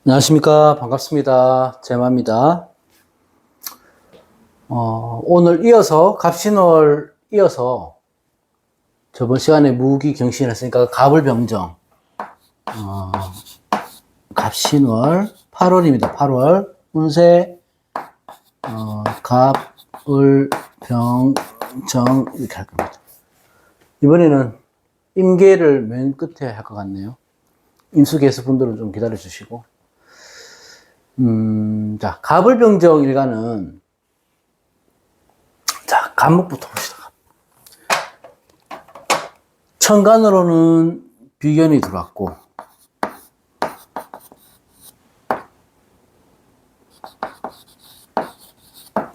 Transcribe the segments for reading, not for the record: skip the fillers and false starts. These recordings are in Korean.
안녕하십니까. 반갑습니다. 제마입니다. 오늘 이어서 갑신월 이어서 저번 시간에 무기경신을 했으니까 갑을병정, 갑신월 8월입니다. 8월 운세 갑을병정 이렇게 할 겁니다. 이번에는 임계를 맨 끝에 할 것 같네요. 임수계수 분들은 좀 기다려 주시고. 자, 갑을병정 일간은, 자, 갑목부터 봅시다. 천간으로는 비견이 들어왔고,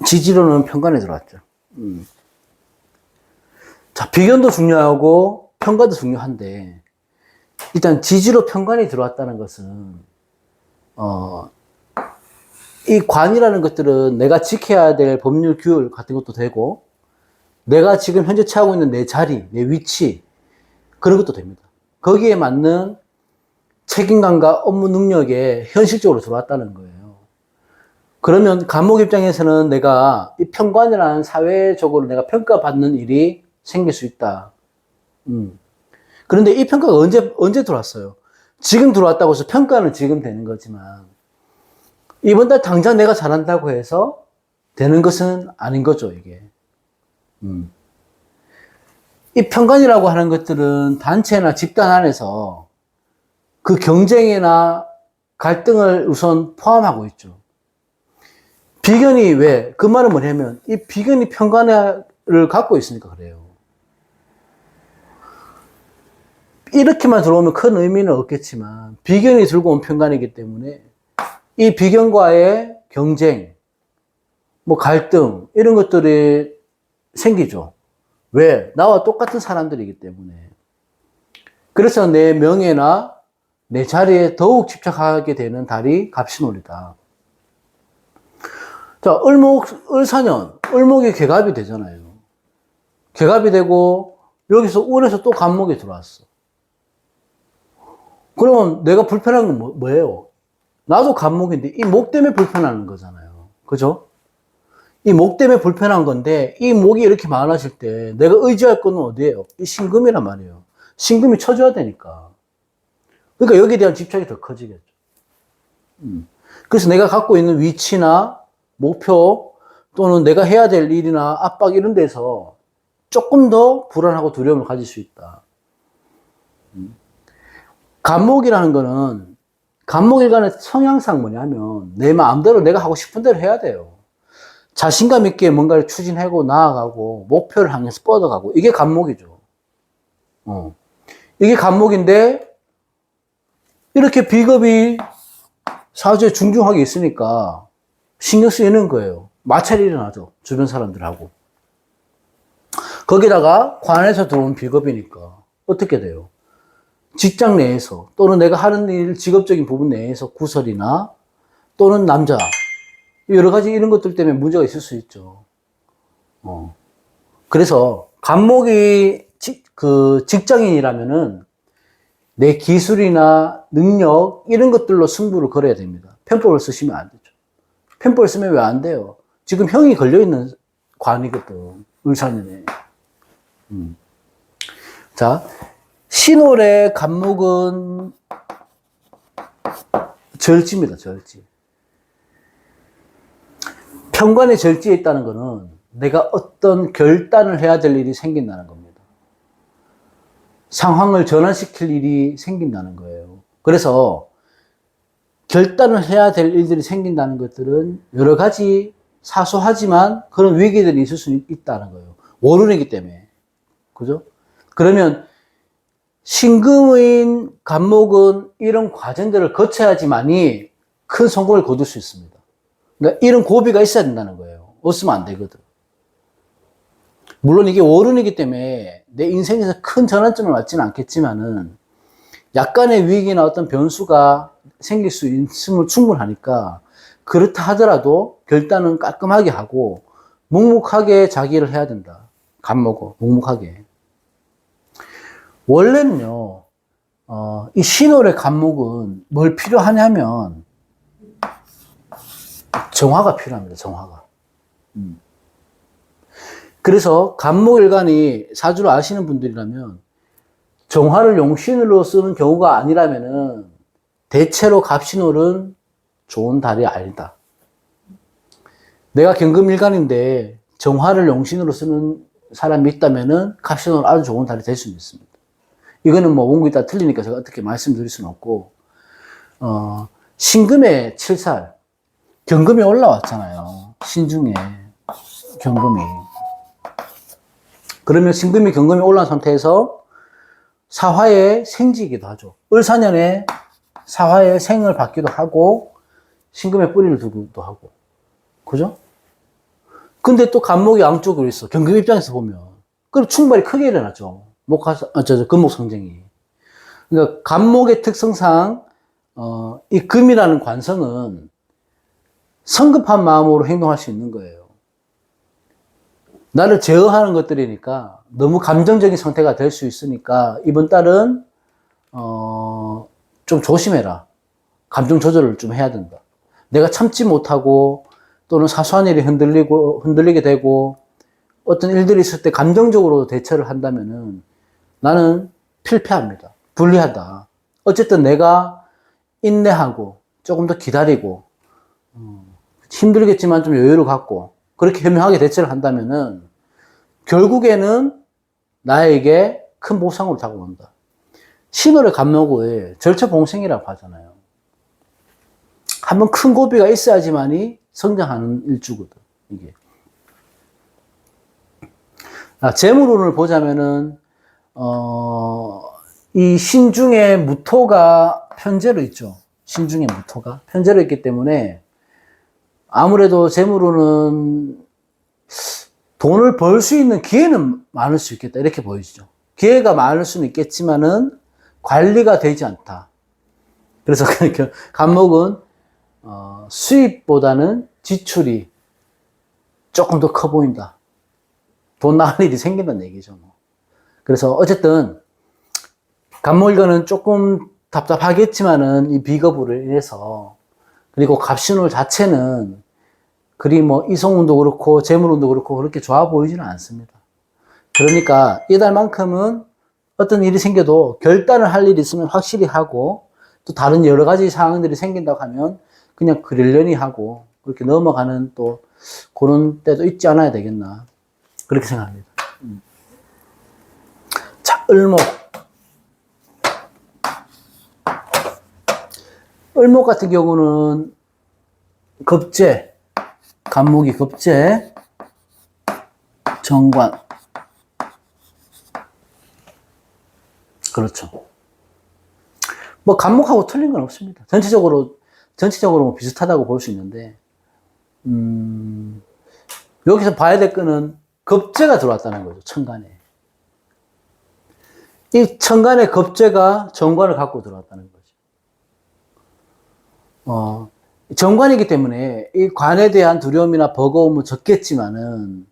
지지로는 편관이 들어왔죠. 자, 비견도 중요하고, 편관도 중요한데, 일단 지지로 편관이 들어왔다는 것은, 이 관이라는 것들은 내가 지켜야 될 법률 규율 같은 것도 되고, 내가 지금 현재 취하고 있는 내 자리, 내 위치, 그런 것도 됩니다. 거기에 맞는 책임감과 업무 능력에 현실적으로 들어왔다는 거예요. 그러면 갑목 입장에서는 내가 이 편관이라는 사회적으로 내가 평가받는 일이 생길 수 있다. 그런데 이 평가가 언제 들어왔어요? 지금 들어왔다고 해서 평가는 지금 되는 거지만, 이번 달 당장 내가 잘한다고 해서 되는 것은 아닌 거죠, 이게. 이 편관이라고 하는 것들은 단체나 집단 안에서 그 경쟁이나 갈등을 우선 포함하고 있죠. 비견이 왜? 그 말은 뭐냐면, 이 비견이 편관을 갖고 있으니까 그래요. 이렇게만 들어오면 큰 의미는 없겠지만, 비견이 들고 온 편관이기 때문에, 이 비견과의 경쟁, 갈등, 이런 것들이 생기죠. 왜? 나와 똑같은 사람들이기 때문에. 그래서 내 명예나 내 자리에 더욱 집착하게 되는 달이 갑신월이다. 자, 을사년, 을목이 개갑이 되잖아요. 개갑이 되고, 여기서 을에서 또 갑목이 들어왔어. 그러면 내가 불편한 건 뭐예요? 나도 갑목인데 이 목 때문에 불편한 거잖아요. 그죠? 이 목 때문에 불편한 건데 이 목이 이렇게 많아질 때 내가 의지할 건 어디예요? 이 신금이란 말이에요. 신금이 쳐줘야 되니까. 그러니까 여기에 대한 집착이 더 커지겠죠. 그래서 내가 갖고 있는 위치나 목표 또는 내가 해야 될 일이나 압박 이런 데서 조금 더 불안하고 두려움을 가질 수 있다. 갑목이라는 거는 갑목일간의 성향상 뭐냐면 내 마음대로 내가 하고 싶은 대로 해야 돼요. 자신감 있게 뭔가를 추진하고 나아가고 목표를 향해서 뻗어가고 이게 갑목이죠. 이게 갑목인데 이렇게 비겁이 사주에 중중하게 있으니까 신경 쓰이는 거예요. 마찰이 일어나죠. 주변 사람들하고. 거기다가 관에서 들어온 비겁이니까 어떻게 돼요? 직장 내에서 또는 내가 하는 일 직업적인 부분 내에서 구설이나 또는 남자 여러 가지 이런 것들 때문에 문제가 있을 수 있죠. 그래서 갑목이 직장인이라면은 내 기술이나 능력 이런 것들로 승부를 걸어야 됩니다. 편법을 쓰시면 안 되죠. 편법을 쓰면 왜 안 돼요? 지금 형이 걸려있는 관이거든. 을사년에. 자, 신월의 갑목은 절지입니다, 절지. 편관의 절지에 있다는 것은 내가 어떤 결단을 해야 될 일이 생긴다는 겁니다. 상황을 전환시킬 일이 생긴다는 거예요. 그래서 결단을 해야 될 일들이 생긴다는 것들은 여러 가지 사소하지만 그런 위기들이 있을 수 있다는 거예요. 월운이기 때문에. 그죠? 그러면 신금인 갑목은 이런 과정들을 거쳐야지만이 큰 성공을 거둘 수 있습니다. 그러니까 이런 고비가 있어야 된다는 거예요. 없으면 안 되거든. 물론 이게 월운이기 때문에 내 인생에서 큰 전환점을 맞지는 않겠지만은 약간의 위기나 어떤 변수가 생길 수 있음을 충분하니까 그렇다 하더라도 결단은 깔끔하게 하고 묵묵하게 자기를 해야 된다. 갑목은 묵묵하게. 원래는요, 이 신월의 갑목은 뭘 필요하냐면 정화가 필요합니다. 정화가. 그래서 간목일간이 사주를 아시는 분들이라면 정화를 용신으로 쓰는 경우가 아니라면은 대체로 갑신월은 좋은 달이 아니다. 내가 경금일간인데 정화를 용신으로 쓰는 사람이 있다면은 갑신월 아주 좋은 달이 될 수는 있습니다. 이거는 뭐 원국이 다 틀리니까 제가 어떻게 말씀드릴 수는 없고, 신금의 7살, 경금이 올라왔잖아요. 신중에 경금이. 그러면 신금이 경금이 올라온 상태에서 사화의 생지이기도 하죠. 을사년에 사화의 생을 받기도 하고 신금의 뿌리를 두기도 하고, 그죠? 근데 또 간목이 양쪽으로 있어. 경금 입장에서 보면 그럼 충발이 크게 일어나죠. 금목 성쟁이. 그러니까 간목의 특성상 이 금이라는 관성은 성급한 마음으로 행동할 수 있는 거예요. 나를 제어하는 것들이니까 너무 감정적인 상태가 될 수 있으니까 이번 달은 좀 조심해라. 감정 조절을 좀 해야 된다. 내가 참지 못하고 또는 사소한 일이 흔들리게 되고 어떤 일들이 있을 때 감정적으로 대처를 한다면은 나는 필패합니다. 불리하다. 어쨌든 내가 인내하고 조금 더 기다리고 힘들겠지만 좀 여유를 갖고 그렇게 현명하게 대처를 한다면은 결국에는 나에게 큰 보상으로 다가온다. 신월의 간목을 절처봉생이라고 하잖아요. 한번 큰 고비가 있어야지만이 성장하는 일주거든, 이게. 재물운을 보자면은, 이 신중의 무토가 편제로 있죠. 신중의 무토가 편제로 있기 때문에 아무래도 재물운은 돈을 벌 수 있는 기회는 많을 수 있겠다. 이렇게 보이죠. 기회가 많을 수는 있겠지만은 관리가 되지 않다. 그래서 간목은 수입보다는 지출이 조금 더 커 보인다. 돈 나갈 일이 생긴다는 얘기죠. 그래서 어쨌든 간목일간은 조금 답답하겠지만은 이 비거부로 인해서 그리고 갑신월 자체는 그리 뭐 이성운도 그렇고 재물운도 그렇고 그렇게 좋아 보이지는 않습니다. 그러니까 이달만큼은 어떤 일이 생겨도 결단을 할 일이 있으면 확실히 하고 또 다른 여러 가지 상황들이 생긴다고 하면 그냥 그러려니 하고 그렇게 넘어가는 또 그런 때도 있지 않아야 되겠나 그렇게 생각합니다. 자, 을목. 을목 같은 경우는 겁재, 간목이 겁재, 정관. 그렇죠. 뭐 간목하고 틀린 건 없습니다. 전체적으로 뭐 비슷하다고 볼 수 있는데, 여기서 봐야 될 거는 겁재가 들어왔다는 거죠. 천간에. 이 천간에 겁재가 정관을 갖고 들어왔다는 거죠. 정관이기 때문에 이 관에 대한 두려움이나 버거움은 적겠지만은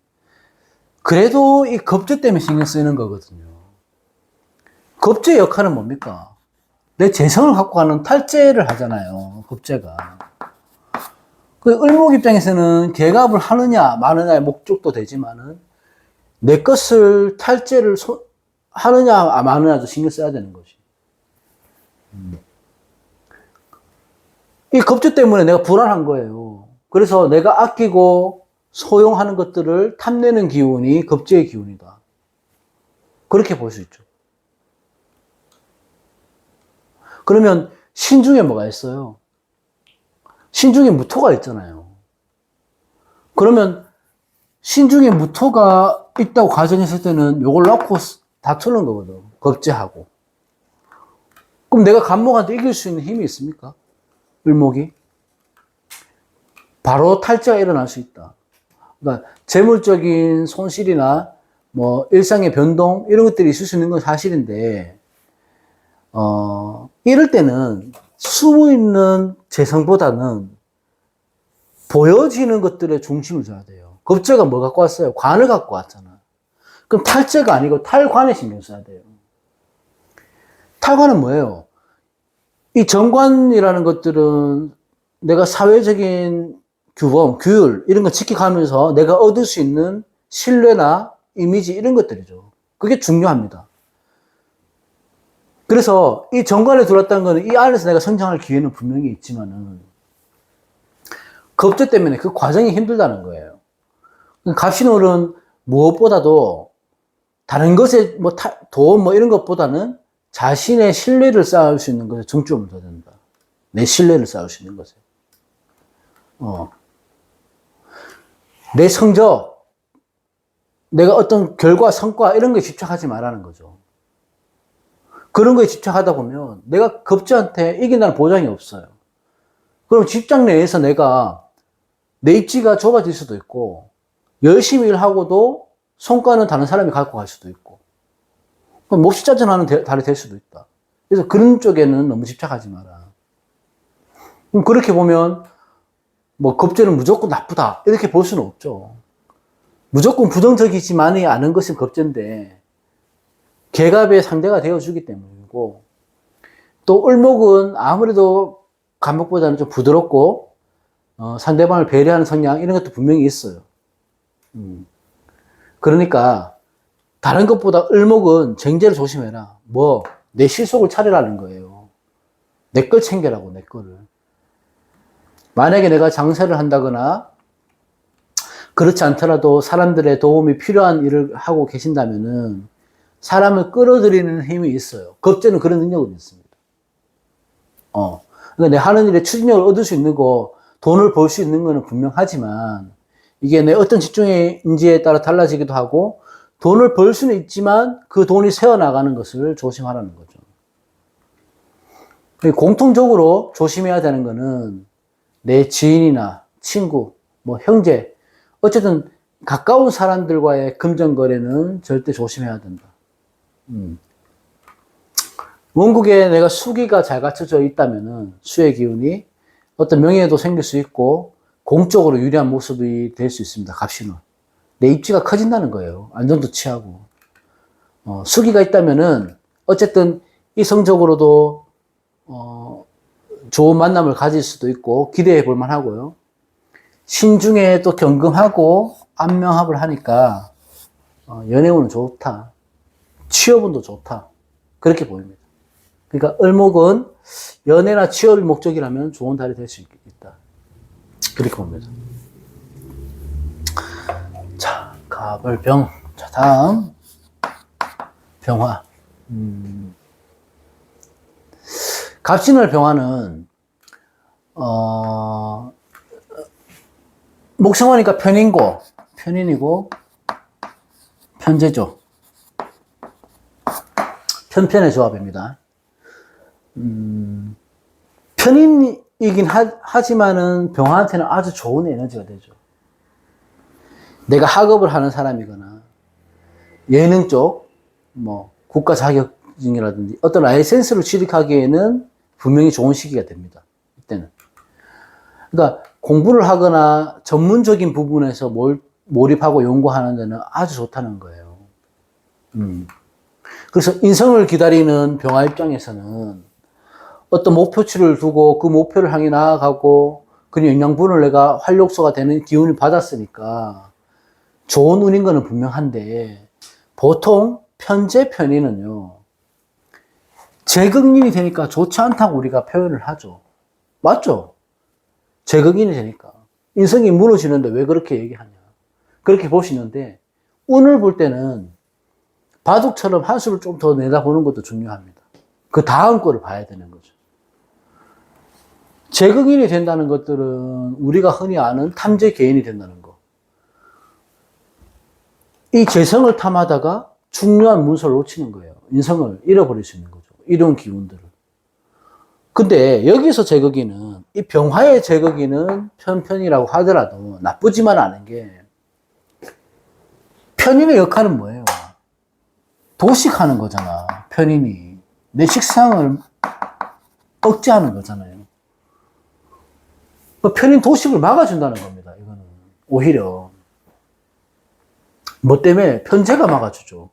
그래도 이 겁재 때문에 신경 쓰이는 거거든요. 겁재의 역할은 뭡니까? 내 재성을 갖고 가는 탈재를 하잖아요. 겁재가. 그 을목 입장에서는 개갑을 하느냐 마느냐의 목적도 되지만은 내 것을 탈재를 하느냐 마느냐도 신경 써야 되는 것이. 이 겁재 때문에 내가 불안한 거예요. 그래서 내가 아끼고 소용하는 것들을 탐내는 기운이 겁재의 기운이다. 그렇게 볼 수 있죠. 그러면 신중에 뭐가 있어요? 신중에 무토가 있잖아요. 그러면 신중에 무토가 있다고 가정했을 때는 요걸 놓고 다투는 거거든. 겁재하고. 그럼 내가 간목한테 이길 수 있는 힘이 있습니까? 을목이. 바로 탈재가 일어날 수 있다. 그러니까 재물적인 손실이나 뭐 일상의 변동 이런 것들이 있을 수 있는 건 사실인데 이럴 때는 숨어 있는 재성보다는 보여지는 것들에 중심을 둬야 돼요. 겁재가 뭘 갖고 왔어요? 관을 갖고 왔잖아. 그럼 탈재가 아니고 탈관에 신경 써야 돼요. 탈관은 뭐예요? 이 정관이라는 것들은 내가 사회적인 규범, 규율 이런 거 지켜가면서 내가 얻을 수 있는 신뢰나 이미지 이런 것들이죠. 그게 중요합니다. 그래서 이 정관에 들어왔다는 거는 이 안에서 내가 성장할 기회는 분명히 있지만은 겁제 때문에 그 과정이 힘들다는 거예요. 갑신월은 무엇보다도 다른 것에 돈 이런 것보다는 자신의 신뢰를 쌓을 수 있는 것에 중점을 둬야 된다. 내 신뢰를 쌓을 수 있는 것에. 내 성적, 내가 어떤 결과, 성과 이런 거에 집착하지 말라는 거죠. 그런 거에 집착하다 보면 내가 겁제한테 이긴다는 보장이 없어요. 그럼 직장 내에서 내가 내 입지가 좁아질 수도 있고 열심히 일하고도 성과는 다른 사람이 갖고 갈 수도 있고 몹시 짜증나는 달이 될 수도 있다. 그래서 그런 쪽에는 너무 집착하지 마라. 그럼 그렇게 보면 겁제는 무조건 나쁘다 이렇게 볼 수는 없죠. 무조건 부정적이지만이 않은 것은 겁제인데 계갑의 상대가 되어주기 때문이고 또 을목은 아무래도 간목보다는 좀 부드럽고 상대방을 배려하는 성향 이런 것도 분명히 있어요. 그러니까 다른 것보다 을목은 쟁제를 조심해라. 내 실속을 차리라는 거예요. 내 걸 챙겨라고, 내 거를. 만약에 내가 장사를 한다거나 그렇지 않더라도 사람들의 도움이 필요한 일을 하고 계신다면은 사람을 끌어들이는 힘이 있어요. 겁제는 그런 능력은 있습니다. 그러니까 내 하는 일에 추진력을 얻을 수 있는 거, 돈을 벌 수 있는 거는 분명하지만 이게 내 어떤 직종인지에 따라 달라지기도 하고 돈을 벌 수는 있지만 그 돈이 새어나가는 것을 조심하라는 거죠. 공통적으로 조심해야 되는 거는 내 지인이나 친구, 형제, 어쨌든 가까운 사람들과의 금전거래는 절대 조심해야 된다. 원국에 내가 수기가 잘 갖춰져 있다면은 수의 기운이 어떤 명예도 생길 수 있고 공적으로 유리한 모습이 될 수 있습니다. 갑신은. 내 입지가 커진다는 거예요. 안정도 취하고. 수기가 있다면은 어쨌든 이성적으로도 좋은 만남을 가질 수도 있고 기대해 볼 만하고요. 신중에 또 경금하고 안명합을 하니까 연애운은 좋다. 취업운도 좋다. 그렇게 보입니다. 그러니까 을목은 연애나 취업이 목적이라면 좋은 달이 될 수 있다. 그렇게 봅니다. 자, 갑을병. 자, 다음 병화. 갑신월 병화는 목성화니까 편인이고 편제죠. 편편의 조합입니다. 편인이긴 하지만은 병화한테는 아주 좋은 에너지가 되죠. 내가 학업을 하는 사람이거나 예능 쪽, 국가 자격증이라든지 어떤 라이센스를 취득하기에는 분명히 좋은 시기가 됩니다. 이때는. 그러니까 공부를 하거나 전문적인 부분에서 몰입하고 연구하는 데는 아주 좋다는 거예요. 그래서 인성을 기다리는 병화 입장에서는 어떤 목표치를 두고 그 목표를 향해 나아가고 그 영양분을 내가 활력소가 되는 기운을 받았으니까 좋은 운인 거는 분명한데 보통 편제 편인은요 제극인이 되니까 좋지 않다고 우리가 표현을 하죠. 맞죠? 제극인이 되니까 인성이 무너지는데 왜 그렇게 얘기하냐 그렇게 보시는데 운을 볼 때는 바둑처럼 한 수를 좀 더 내다보는 것도 중요합니다. 그 다음 거를 봐야 되는 거죠. 제극인이 된다는 것들은 우리가 흔히 아는 탐제 개인이 된다는 거. 이 재성을 탐하다가 중요한 문서를 놓치는 거예요. 인성을 잃어버릴 수 있는 거죠. 이런 기운들을. 근데 여기서 제극인은 이 병화의 제극인은 편편이라고 하더라도 나쁘지만 않은 게 편인의 역할은 뭐예요? 도식하는 거잖아. 편인이. 내 식상을 억제하는 거잖아요. 편인 도식을 막아준다는 겁니다. 이거는 오히려 뭐 때문에 편제가 막아주죠.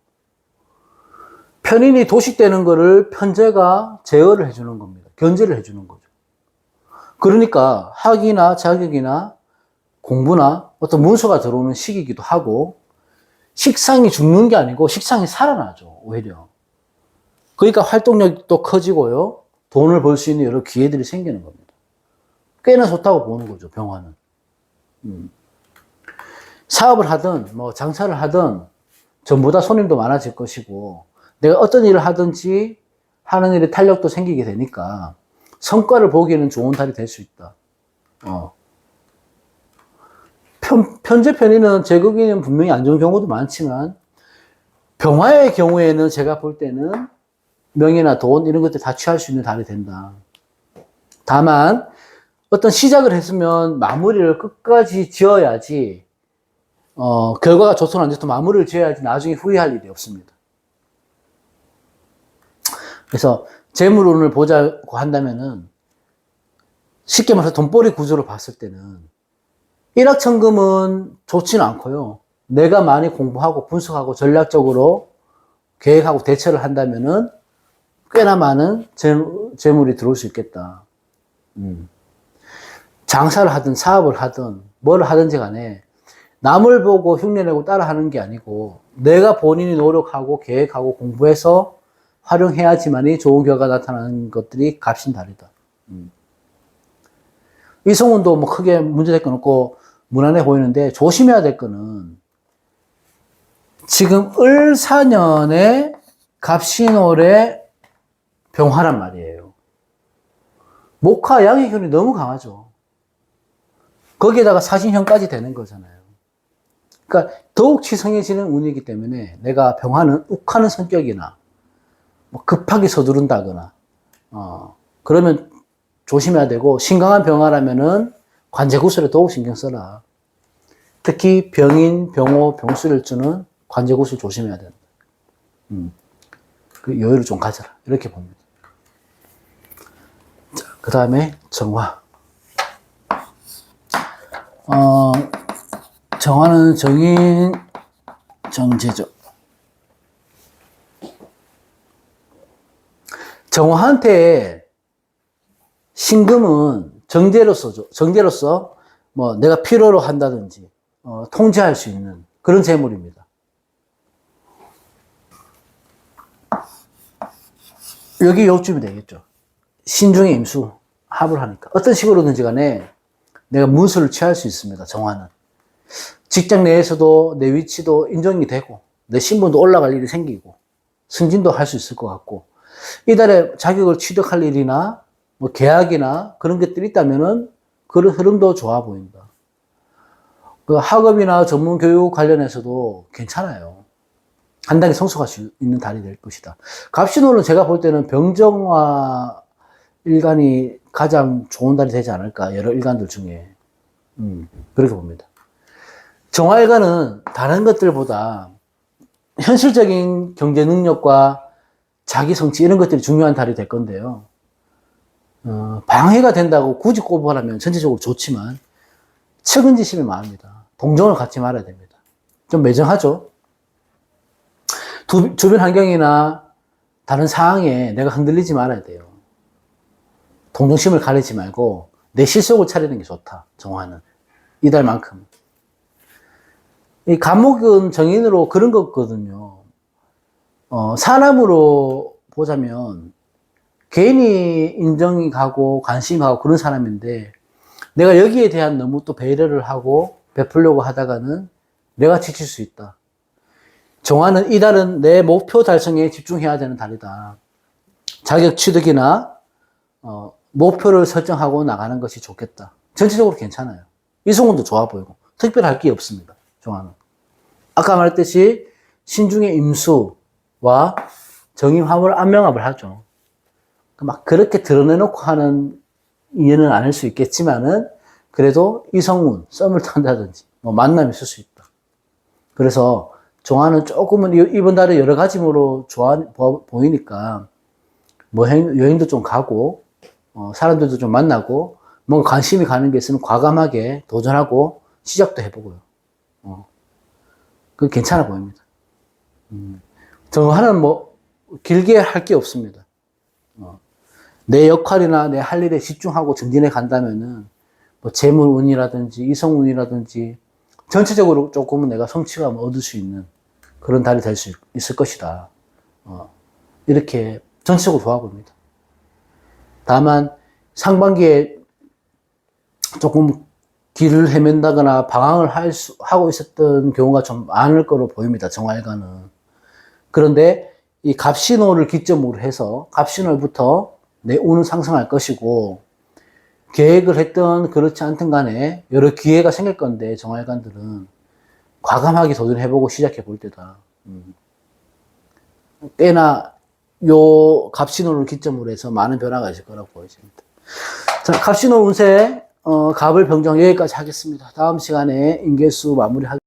편인이 도식되는 거를 편제가 제어를 해주는 겁니다. 견제를 해주는 거죠. 그러니까 학이나 자격이나 공부나 어떤 문서가 들어오는 시기이기도 하고, 식상이 죽는 게 아니고 식상이 살아나죠, 오히려. 그러니까 활동력도 커지고요. 돈을 벌 수 있는 여러 기회들이 생기는 겁니다. 꽤나 좋다고 보는 거죠, 병화는. 사업을 하든, 뭐, 장사를 하든, 전부 다 손님도 많아질 것이고, 내가 어떤 일을 하든지 하는 일에 탄력도 생기게 되니까, 성과를 보기에는 좋은 달이 될 수 있다. 편제 편의는 제국에는 분명히 안 좋은 경우도 많지만, 병화의 경우에는 제가 볼 때는 명예나 돈, 이런 것들 다 취할 수 있는 달이 된다. 다만, 어떤 시작을 했으면 마무리를 끝까지 지어야지, 결과가 좋든 안 좋든 마무리를 지어야지 나중에 후회할 일이 없습니다. 그래서 재물운을 보자고 한다면은 쉽게 말해서 돈벌이 구조를 봤을 때는 일확천금은 좋지는 않고요. 내가 많이 공부하고 분석하고 전략적으로 계획하고 대처를 한다면은 꽤나 많은 재물이 들어올 수 있겠다. 장사를 하든 사업을 하든 뭘 하든지 간에 남을 보고 흉내내고 따라하는 게 아니고 내가 본인이 노력하고 계획하고 공부해서 활용해야지만이 좋은 결과가 나타나는 것들이 값인 달이다. 이성운도 뭐 크게 문제될 건 없고 무난해 보이는데 조심해야 될 거는 지금 을사년에 갑신월에 병화란 말이에요. 목화 양의균이 너무 강하죠. 거기에다가 사신형까지 되는 거잖아요. 그러니까 더욱 치성해지는 운이기 때문에 내가 병화는 욱하는 성격이나 뭐 급하게 서두른다거나 그러면 조심해야 되고, 신강한 병화라면은 관제구술에 더욱 신경 써라. 특히 병인, 병호, 병술일주는 관제구술 조심해야 된다. 그 여유를 좀 가져라. 이렇게 봅니다. 자, 그 다음에 정화. 정화는 정인, 정제죠. 정화한테 신금은 정제로서죠. 정제로서 뭐 내가 필요로 한다든지 통제할 수 있는 그런 재물입니다. 여기 요쯤이 되겠죠. 신중의 임수 합을 하니까 어떤 식으로든지 간에 내가 문수를 취할 수 있습니다. 정화는 직장 내에서도 내 위치도 인정이 되고 내 신분도 올라갈 일이 생기고 승진도 할 수 있을 것 같고, 이달에 자격을 취득할 일이나 뭐 계약이나 그런 것들이 있다면은 그런 흐름도 좋아 보인다. 그 학업이나 전문 교육 관련해서도 괜찮아요. 한단계 성숙할 수 있는 달이 될 것이다. 갑신월은 제가 볼 때는 병정화 일간이 가장 좋은 달이 되지 않을까, 여러 일간들 중에. 그렇게 봅니다. 정화일간은 다른 것들보다 현실적인 경제 능력과 자기 성취 이런 것들이 중요한 달이 될 건데요. 방해가 된다고 굳이 꼽으라면 전체적으로 좋지만 측은지심이 많습니다. 동정을 갖지 말아야 됩니다. 좀 매정하죠. 주변 환경이나 다른 상황에 내가 흔들리지 말아야 돼요. 동정심을 가리지 말고 내 실속을 차리는 게 좋다. 정화는 이달만큼. 이 감목은 정인으로 그런 거거든요. 사람으로 보자면 개인이 인정이 가고 관심이 가고 그런 사람인데, 내가 여기에 대한 너무 또 배려를 하고 베풀려고 하다가는 내가 지칠 수 있다. 정화는 이달은 내 목표 달성에 집중해야 되는 달이다. 자격 취득이나 목표를 설정하고 나가는 것이 좋겠다. 전체적으로 괜찮아요. 이성운도 좋아 보이고 특별할 게 없습니다. 정화는 아까 말했듯이 신중의 임수와 정임화물 안명합을 하죠. 막 그렇게 드러내놓고 하는 이해는 아닐 수 있겠지만은 그래도 이성운, 썸을 탄다든지 뭐 만남이 있을 수 있다. 그래서 정화는 조금은 이번 달에 여러 가지로 좋아 보이니까 뭐 여행도 좀 가고 사람들도 좀 만나고 뭔가 관심이 가는 게 있으면 과감하게 도전하고 시작도 해보고요. 그건 괜찮아 보입니다. 정화는 뭐 길게 할 게 없습니다. 내 역할이나 내 할 일에 집중하고 전진해 간다면은 뭐 재물운이라든지 이성운이라든지 전체적으로 조금은 내가 성취감을 얻을 수 있는 그런 달이 될 수 있을 것이다. 이렇게 전체적으로 도와봅니다. 다만 상반기에 조금 길을 헤맨다거나 방황을 하고 있었던 경우가 좀 많을 거로 보입니다. 정화일관은. 그런데 이 갑신호를 기점으로 해서 갑신월부터 내 운은 상승할 것이고, 계획을 했던 그렇지 않든 간에 여러 기회가 생길 건데, 정화일관들은 과감하게 도전해보고 시작해 볼 때다. 꽤나 요 갑신호를 기점으로 해서 많은 변화가 있을 거라고 보여집니다. 자, 갑신호 운세 갑을 병정 여기까지 하겠습니다. 다음 시간에 인계수 마무리하겠습니다.